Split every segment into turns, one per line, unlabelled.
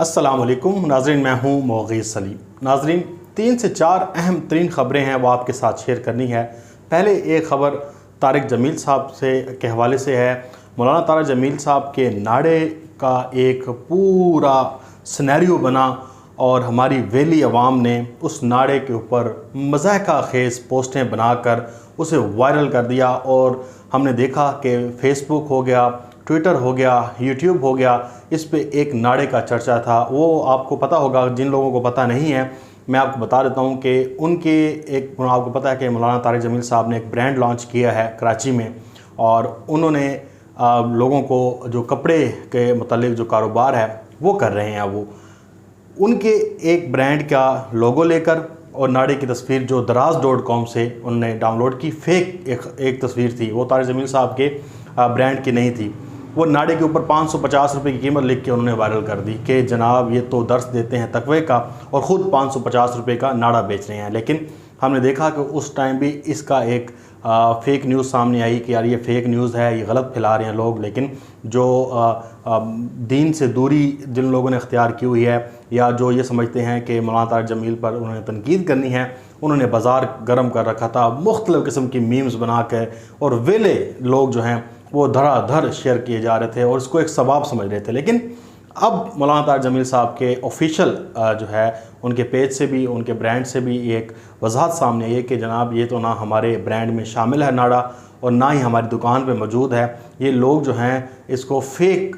अस्सलामुअलैकुम नाजरीन, मैं हूँ मोगीज़ सलीम। नाजरीन, 3 से 4 अहम तरीन ख़बरें हैं वो आपके साथ शेयर करनी है। पहले एक ख़बर तारिक जमील साहब के हवाले से है। मौलाना तारिक जमील साहब के नारे का एक पूरा सिनेरियो बना और हमारी वैली अवाम ने उस नारे के ऊपर मज़ाक़ा खेज़ पोस्टें बनाकर उसे वायरल कर दिया। और हमने देखा कि फ़ेसबुक हो गया, ट्विटर हो गया, यूट्यूब हो गया, इस पे एक नारे का चर्चा था। वो आपको पता होगा, जिन लोगों को पता नहीं है मैं आपको बता देता हूँ कि आपको पता है कि मौलाना तारिक जमील साहब ने एक ब्रांड लॉन्च किया है कराची में, और उन्होंने लोगों को जो कपड़े के मतलब जो कारोबार है वो कर रहे हैं, वो उनके एक ब्रांड का लोगो लेकर और नारे की तस्वीर जो दराज.com से उन्होंने डाउनलोड की, फेक एक तस्वीर थी, वो तारिक जमील साहब के ब्रांड की नहीं थी। वो नारे के ऊपर 550 रुपये की कीमत लिख के उन्होंने वायरल कर दी कि जनाब ये तो दर्स देते हैं तकवे का, और ख़ुद 550 रुपये का नारा बेच रहे हैं। लेकिन हमने देखा कि उस टाइम भी इसका एक फ़ेक न्यूज़ सामने आई कि यार ये फ़ेक न्यूज़ है, ये गलत फैला रहे हैं लोग। लेकिन जो दीन से दूरी जिन लोगों ने अख्तियार की हुई है, या जो ये समझते हैं कि मौलाना तारिक जमील पर उन्होंने तनकीद करनी है, उन्होंने बाज़ार गर्म कर रखा था मुख्तलिफ़ किस्म की मीम्स बना कर, और वेले लोग जो हैं वो धड़ाधड़ शेयर किए जा रहे थे और इसको एक सवाब समझ रहे थे। लेकिन अब मौलाना तारिक जमील साहब के ऑफिशियल जो है उनके पेज से भी, उनके ब्रांड से भी एक वजाहत सामने आई है कि जनाब ये तो ना हमारे ब्रांड में शामिल है नारा, और ना ही हमारी दुकान पे मौजूद है। ये लोग जो हैं इसको फेक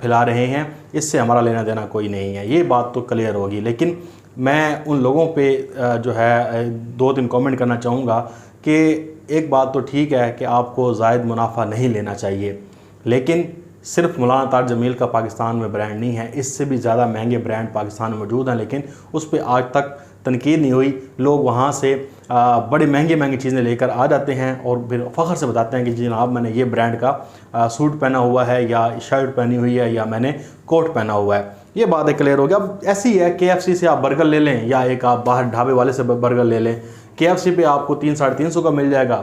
फैला रहे हैं, इससे हमारा लेना देना कोई नहीं है। ये बात तो क्लियर होगी। लेकिन मैं उन लोगों पे जो है 2-3 कमेंट करना चाहूँगा कि एक बात तो ठीक है कि आपको ज़ायद मुनाफा नहीं लेना चाहिए, लेकिन सिर्फ मौलाना तारिक जमील का पाकिस्तान में ब्रांड नहीं है, इससे भी ज़्यादा महंगे ब्रांड पाकिस्तान में मौजूद हैं, लेकिन उस पर आज तक तनकीद नहीं हुई। लोग वहाँ से बड़ी महंगी चीज़ें लेकर आ जाते हैं और फिर फ़ख्र से बताते हैं कि जनाब मैंने ये ब्रांड का सूट पहना हुआ है, या शर्ट पहनी हुई है, या मैंने कोट पहना हुआ है। ये बात क्लियर हो गया। अब ऐसी है KFC से आप बर्गर ले लें, या एक आप बाहर ढाबे वाले से बर्गर ले लें। KFC पे आपको 300-350 का मिल जाएगा,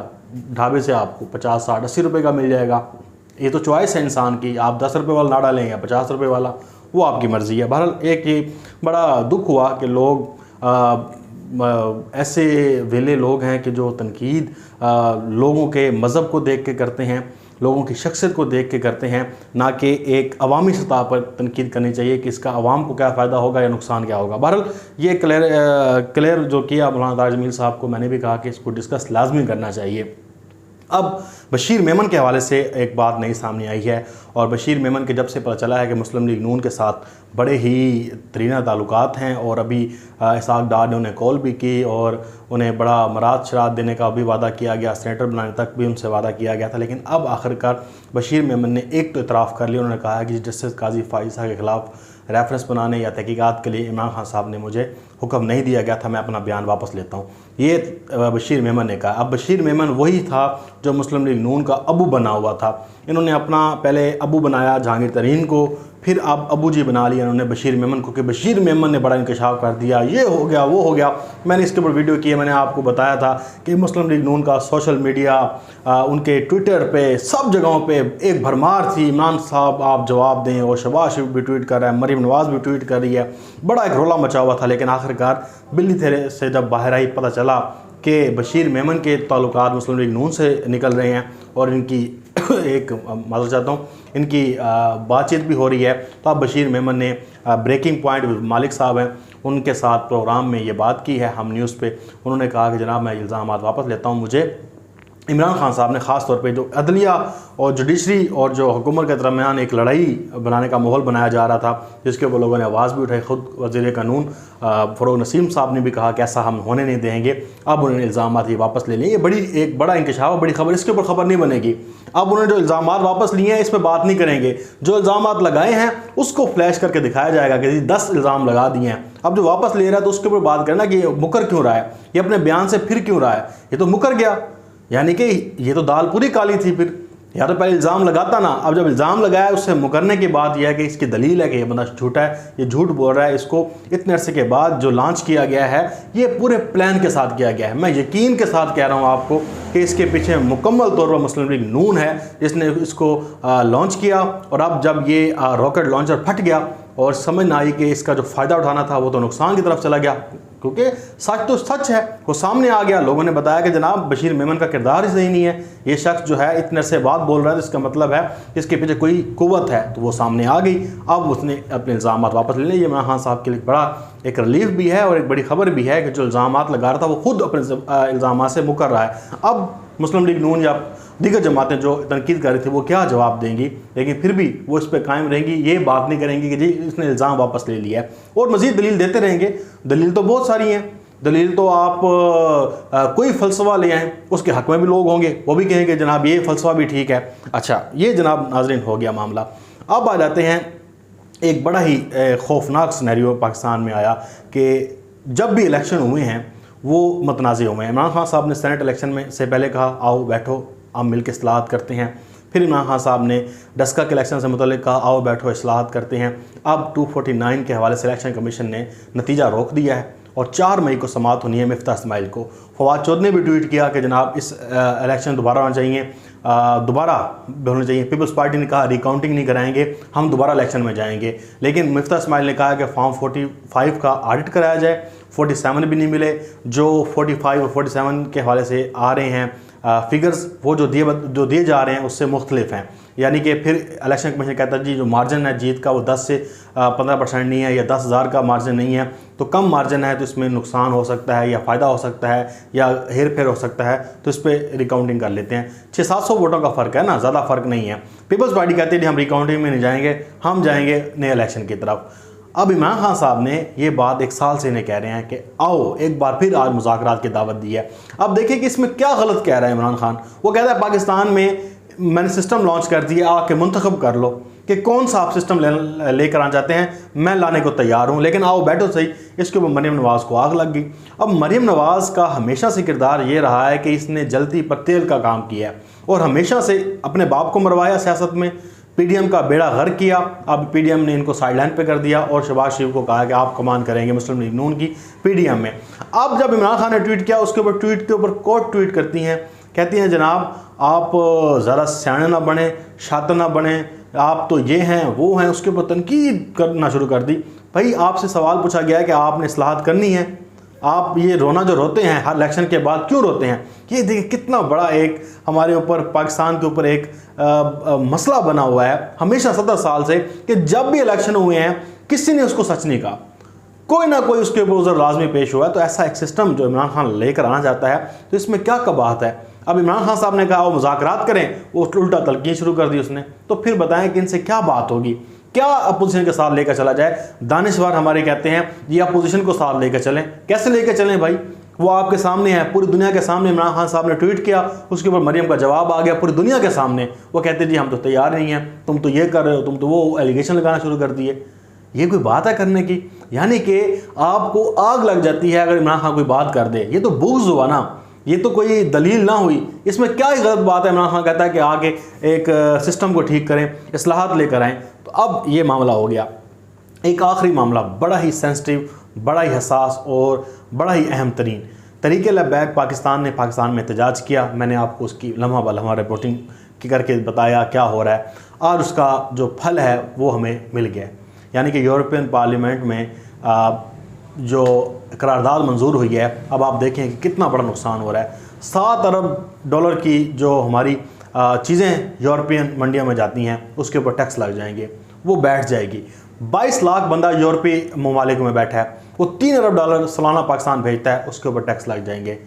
ढाबे से आपको 50-60-80 रुपये का मिल जाएगा। ये तो चॉइस है इंसान की, आप 10 रुपये वाला नाड़ा लें या 50 रुपये वाला, वो आपकी मर्ज़ी है। बहरहाल एक ये बड़ा दुख हुआ कि लोग ऐसे वेले लोग हैं कि जो तनकीद लोगों के मज़हब को देख के करते हैं, लोगों की शख्सियत को देख के करते हैं, ना कि एक अवामी सतह पर तनकीद करनी चाहिए कि इसका अवाम को क्या फ़ायदा होगा या नुकसान क्या होगा। बहरहाल ये क्लियर जो किया मौलाना तारिक जमील साहब को, मैंने भी कहा कि इसको डिस्कस लाजमी करना चाहिए। अब बशीर मेमन के हवाले से एक बात नई सामने आई है, और बशीर मेमन के जब से पता चला है कि मुस्लिम लीग नून के साथ बड़े ही तरीना ताल्लुकात हैं, और अभी इसाक डार ने उन्हें कॉल भी की और उन्हें बड़ा मराद शराद देने का भी वादा किया गया, सेनेटर बनाने तक भी उनसे वादा किया गया था। लेकिन अब आखिरकार बशीर मेमन ने एक तो इतराफ़ कर लिया, उन्होंने कहा है कि जस्टिस काजी फाइज़ा के ख़िलाफ़ रेफरेंस बनाने या तहकीकात के लिए इमरान खान साहब ने मुझे हुक्म नहीं दिया गया था, मैं अपना बयान वापस लेता हूँ। ये बशीर मेमन ने कहा। अब बशीर मेमन वही था जो मुस्लिम लीग नून का अबू बना हुआ था। इन्होंने अपना पहले अबू बनाया जहांगीर तरीन को, फिर अब अबू जी बना लिया इन्होंने बशीर मेमन को, कि बशीर मेमन ने बड़ा इंकशाफ कर दिया, ये हो गया वो हो गया। मैंने इसके ऊपर वीडियो की है, मैंने आपको बताया था कि मुस्लिम लीग नून का सोशल मीडिया, उनके ट्विटर पे, सब जगहों पे एक भरमार थी, इमरान साहब आप जवाब दें, और शहबाज शरीफ भी ट्वीट कर रहा है, मरीम नवाज़ भी ट्वीट कर रही है, बड़ा एक रोला मचा हुआ था। लेकिन आखिरकार बिल्ली थेरे से जब बाहर आई, पता चला कि बशीर मेमन के ताल्लुकात मुस्लिम लीग नून से निकल रहे हैं, और इनकी एक मालूम चाहता हूँ इनकी बातचीत भी हो रही है। तो अब बशीर मेमन ने ब्रेकिंग पॉइंट मालिक साहब हैं उनके साथ प्रोग्राम में ये बात की है हम न्यूज़ पे। उन्होंने कहा कि जनाब मैं इल्ज़ामात वापस लेता हूँ, मुझे इमरान खान साहब ने ख़ास तौर पे जो अदलिया और जुडिशरी और जो हुकूमत के दरमियान एक लड़ाई बनाने का माहौल बनाया जा रहा था, जिसके ऊपर लोगों ने आवाज़ भी उठाई। ख़ुद वज़ीर कानून फ़रोग़ नसीम साहब ने भी कहा कि ऐसा हम होने नहीं देंगे। अब उन्होंने इल्ज़ामात ये वापस ले लिए। ये एक बड़ा इंकशाफ, बड़ी खबर, इसके ऊपर खबर नहीं बनेगी। अब उन्होंने जो इल्ज़ामात वापस लिए हैं इस पर बात नहीं करेंगे, जो इल्ज़ामात लगाए हैं उसको फ्लैश करके दिखाया जाएगा कि 10 इल्ज़ाम लगा दिए हैं। अब जो वापस ले रहा है तो उसके ऊपर बात करना कि ये मुकर क्यों रहा है, ये अपने बयान से फिर क्यों रहा है, ये तो मुकर गया, यानी कि ये तो दाल पूरी काली थी। फिर या तो पहले इल्ज़ाम लगाता ना, अब जब इल्ज़ाम लगाया उससे मुकरने की बात यह है कि इसकी दलील है कि ये बंदा झूठा है, ये झूठ बोल रहा है। इसको इतने अरसे के बाद जो लॉन्च किया गया है ये पूरे प्लान के साथ किया गया है। मैं यकीन के साथ कह रहा हूँ आपको कि इसके पीछे मुकम्मल तौर पर मुस्लिम लीग नून है जिसने इसको लॉन्च किया। और अब जब ये रॉकेट लॉन्चर फट गया और समझ ना आई कि इसका जो फ़ायदा उठाना था वो तो नुकसान की तरफ चला गया, क्योंकि सच तो सच है, वो सामने आ गया। लोगों ने बताया कि जनाब बशीर मेमन का किरदार ही सही नहीं है, ये शख्स जो है इतने अरसे बाद बोल रहा है, तो इसका मतलब है इसके पीछे कोई कुव्वत है, तो वो सामने आ गई। अब उसने अपने इल्ज़ाम वापस ले लिए। ये इमरान खान साहब के लिए बड़ा एक रिलीफ भी है और एक बड़ी खबर भी है कि जो इल्ज़ाम लगा रहा था वो खुद अपने इल्ज़ाम से मुकर रहा है। अब मुस्लिम लीग नून या दीगर जमातें जो तनकीद कर रही थी वो क्या जवाब देंगी, लेकिन फिर भी वो इस पर कायम रहेंगी, ये बात नहीं करेंगी कि जी इसने इल्ज़ाम वापस ले लिया है, और मज़ीद दलील देते रहेंगे। दलील तो बहुत सारी हैं, दलील तो आप कोई फ़लसफ़ा ले आएँ उसके हक़ में भी लोग होंगे, वो भी कहेंगे जनाब ये फ़लसफ़ा भी ठीक है। अच्छा, ये जनाब नाज़रीन हो गया मामला। अब आ जाते हैं, एक बड़ा ही खौफनाक सिनेरियो पाकिस्तान में आया कि जब भी इलेक्शन हुए हैं वो मतनाज़े हुए हैं। इमरान खान साहब ने सेनेट इलेक्शन में से पहले कहा आओ बैठो हम मिल के इस्लाहत करते हैं। फिर इमरान खान साहब ने डस्का के इलेक्शन से मुतल्लिक़ कहा आओ बैठो इस्लाहत करते हैं। अब 249 के हवाले से इलेक्शन कमीशन ने नतीजा रोक दिया है और 4 मई को समाअत होनी है मिफ्ता इस्माइल को। फवाद चौधरी ने भी ट्वीट किया कि जनाब इस इलेक्शन दोबारा होना चाहिए, दोबारा होना चाहिए। पीपल्स पार्टी ने कहा रिकाउंटिंग नहीं कराएंगे, हम दोबारा इलेक्शन में जाएंगे। लेकिन मिफ्ता इस्माइल ने कहा कि फॉर्म 45 का ऑडिट कराया जाए। 47 भी नहीं मिले, जो 45 और 47 के हवाले से आ रहे हैं फिगर्स, वो जो दिए जा रहे हैं उससे मुख्तलिफ हैं। यानी कि फिर इलेक्शन कमीशन कहता है जी जो मार्जिन है जीत का वो 10 से 15% नहीं है, या 10,000 का मार्जिन नहीं है, तो कम मार्जिन है तो इसमें नुकसान हो सकता है या फ़ायदा हो सकता है या हेर फेर हो सकता है, तो इस पर रिकाउंटिंग कर लेते हैं। 600-700 वोटों का फ़र्क है ना, ज़्यादा फ़र्क नहीं है। पीपल्स पार्टी कहती है कि हम रिकाउंटिंग में नहीं जाएंगे, हम जाएंगे नए इलेक्शन की तरफ। अब इमरान खान साहब ने ये बात 1 साल से इन्हें कह रहे हैं कि आओ एक बार फिर आज मुज़ाकरात की दावत दी है। अब देखिए कि इसमें क्या गलत कह रहा है इमरान खान। वो कहता है पाकिस्तान में मैंने सिस्टम लॉन्च कर दिया, आके मुंतखब कर लो कि कौन सा आप सिस्टम लेकर आना चाहते हैं, मैं लाने को तैयार हूँ, लेकिन आओ बैठो सही। इसके ऊपर मरीम नवाज़ को आग लग गई। अब मरीम नवाज़ का हमेशा से किरदार ये रहा है कि इसने जलती पर तेल का काम किया और हमेशा से अपने बाप को मरवाया सियासत में, पीडीएम का बेड़ा गर्क किया। अब पीडीएम ने इनको साइडलाइन पे कर दिया और शहबाज शरीफ को कहा कि आप कमान करेंगे मुस्लिम लीग नून की पीडीएम में। अब जब इमरान खान ने ट्वीट किया उसके ऊपर ट्वीट के ऊपर कोर्ट ट्वीट करती हैं, कहती हैं जनाब आप ज़रा सियाने ना बने, शातिर ना बने, आप तो ये हैं वो हैं। उसके ऊपर तनकीद करना शुरू कर दी। भाई आपसे सवाल पूछा गया है कि आपने इस्लाहत करनी है, आप ये रोना जो रोते हैं हर इलेक्शन के बाद क्यों रोते हैं? ये देखिए कितना बड़ा एक हमारे ऊपर पाकिस्तान के ऊपर एक मसला बना हुआ है हमेशा 70 साल से कि जब भी इलेक्शन हुए हैं किसी ने उसको सच नहीं कहा, कोई ना कोई उसके ऊपर उज़र लाजमी पेश हुआ है। तो ऐसा एक सिस्टम जो इमरान खान लेकर आना चाहता है तो इसमें क्या कबाहत है? अब इमरान खान साहब ने कहा वो मुज़ाकरात करें, वो उल्टा तलकीन शुरू कर दी उसने। तो फिर बताएं कि इनसे क्या बात होगी, क्या अपोजिशन के साथ लेकर चला जाए? दानिशवार हमारे कहते हैं ये अपोजिशन को साथ लेकर चलें। कैसे लेकर चलें भाई? वो आपके सामने है, पूरी दुनिया के सामने इमरान खान साहब ने ट्वीट किया, उसके ऊपर मरियम का जवाब आ गया पूरी दुनिया के सामने। वो कहते जी हम तो तैयार नहीं हैं, तुम तो ये कर रहे हो, तुम तो वो एलिगेशन लगाना शुरू कर दिए। ये कोई बात है करने की? यानी कि आपको आग लग जाती है अगर इमरान खान कोई बात कर दे। ये तो बुग़्ज़ हुआ ना, ये तो कोई दलील ना हुई। इसमें क्या ही गलत बात है? इमरान खान कहता है कि आगे एक सिस्टम को ठीक करें, इस्लाहात लेकर आएँ। तो अब ये मामला हो गया। एक आखिरी मामला बड़ा ही सेंसिटिव, बड़ा ही हसास और बड़ा ही अहम तरीन, तरीके लबैक पाकिस्तान ने पाकिस्तान में एहतजाज किया। मैंने आपको उसकी लम्हा ब लम्हा रिपोर्टिंग करके बताया क्या हो रहा है और उसका जो फल है वो हमें मिल गया। यानी कि यूरोपियन पार्लियामेंट में जो करारदाद मंजूर हुई है, अब आप देखें कि कितना बड़ा नुकसान हो रहा है। 7 अरब डॉलर की जो हमारी चीज़ें यूरोपियन मंडियों में जाती हैं उसके ऊपर टैक्स लग जाएंगे, वो बैठ जाएगी। 22 लाख बंदा यूरोपीय ममालिक में बैठा है, वो 3 अरब डॉलर सालाना पाकिस्तान भेजता है, उसके ऊपर टैक्स लग जाएंगे।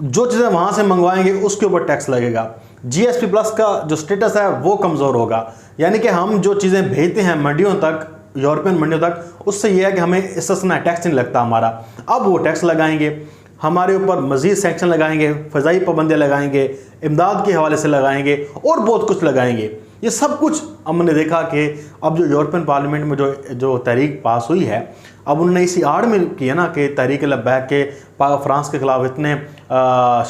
जो चीज़ें वहाँ से मंगवाएंगे उसके ऊपर टैक्स लगेगा। GSP प्लस का जो स्टेटस है वो कमज़ोर होगा। यानी कि हम जो चीज़ें भेजते हैं मंडियों तक, यूरोपियन मंडियों तक, उससे यह है कि हमें इससे टैक्स नहीं लगता हमारा। अब वो टैक्स लगाएंगे, हमारे ऊपर मज़ीद सैंक्शन लगाएंगे, फ़ज़ाई पाबंदियाँ लगाएंगे, इमदाद के हवाले से लगाएंगे और बहुत कुछ लगाएंगे। ये सब कुछ हमने देखा कि अब जो यूरोपियन पार्लियामेंट में जो तहरीक पास हुई है, अब उन्होंने इसी आड़ में किया ना कि तहरीक लब्बैक के फ्रांस के ख़िलाफ़ इतने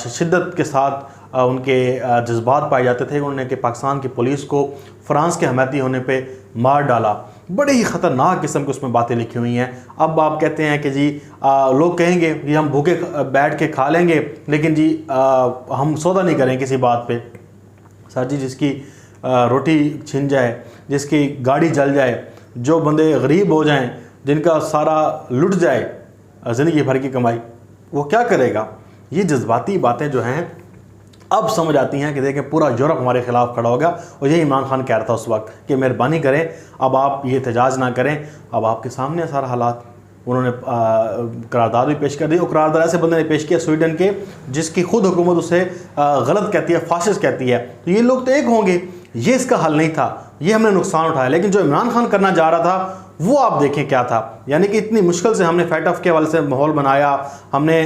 शिद्दत के साथ उनके जज्बात पाए जाते थे उन्होंने कि पाकिस्तान की पुलिस को फ़्रांस के हमायती होने पे मार डाला। बड़े ही ख़तरनाक किस्म की उसमें बातें लिखी हुई हैं। अब आप कहते हैं कि जी लोग कहेंगे कि हम भूखे बैठ के खा लेंगे, लेकिन जी हम सौदा नहीं करें किसी बात पे। सर जी जिसकी रोटी छिन जाए, जिसकी गाड़ी जल जाए, जो बंदे गरीब हो जाएं, जिनका सारा लुट जाए ज़िंदगी भर की कमाई, वो क्या करेगा? ये जज्बाती बातें जो हैं अब समझ आती हैं कि देखें पूरा यूरोप हमारे खिलाफ खड़ा होगा। और यही इमरान खान कह रहा था उस वक्त कि मेहरबानी करें, अब आप ये एहतजाज ना करें, अब आपके सामने सारा हालात। उन्होंने करारदाद भी पेश कर दी, और करारदाद ऐसे बंदे ने पेश किया स्वीडन के, जिसकी खुद हुकूमत उसे गलत कहती है, फाशिस्ट कहती है। तो ये लोग तो एक होंगे, ये इसका हल नहीं था, ये हमने नुकसान उठाया। लेकिन जो इमरान खान करना चाह रहा था वो आप देखें क्या था। यानी कि इतनी मुश्किल से हमने फैट ऑफ के हवाले से माहौल बनाया, हमने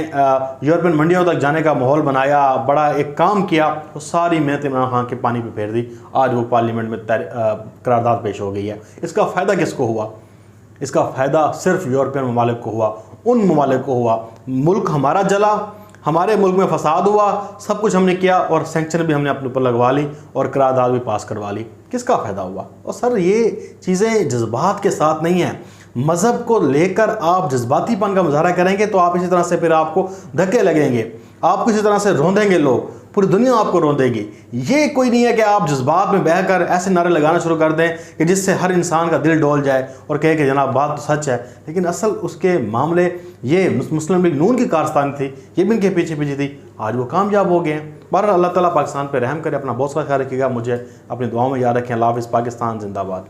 यूरोपियन मंडियों तक जाने का माहौल बनाया, बड़ा एक काम किया, तो सारी मेहनत इमरान खान के पानी पे फेर दी। आज वो पार्लियामेंट में करारदाद पेश हो गई है। इसका फ़ायदा किसको हुआ? इसका फ़ायदा सिर्फ यूरोपियन ममालिक को हुआ, उन ममालिक को हुआ। मुल्क हमारा जला, हमारे मुल्क में फसाद हुआ, सब कुछ हमने किया, और सैंक्शन भी हमने अपने ऊपर लगवा ली, और करारदाद भी पास करवा ली। किसका फ़ायदा हुआ? और सर ये चीज़ें जज्बात के साथ नहीं हैं। मज़हब को लेकर आप जज्बातीपन का मुजाहरा करेंगे तो आप इसी तरह से फिर आपको धक्के लगेंगे, आपको इसी तरह से रोंदेंगे लोग, पूरी दुनिया आपको रोंदेगी। ये कोई नहीं है कि आप जज्बात में बहकर ऐसे नारे लगाना शुरू कर दें कि जिससे हर इंसान का दिल डोल जाए और कहे कि जनाब बात तो सच है। लेकिन असल उसके मामले ये मुस्लिम लीग नून की कारस्तानी थी, ये भी इनके पीछे पीछे थी, आज वो कामयाब हो गए हैं। बहरहाल अल्लाह ताला पाकिस्तान पर रहम करे। अपना बहुत सारा ख्याल रखिएगा, मुझे अपनी दुआओं में याद रखें। अल्लाह हाफ़िज़। पाकिस्तान जिंदाबाद।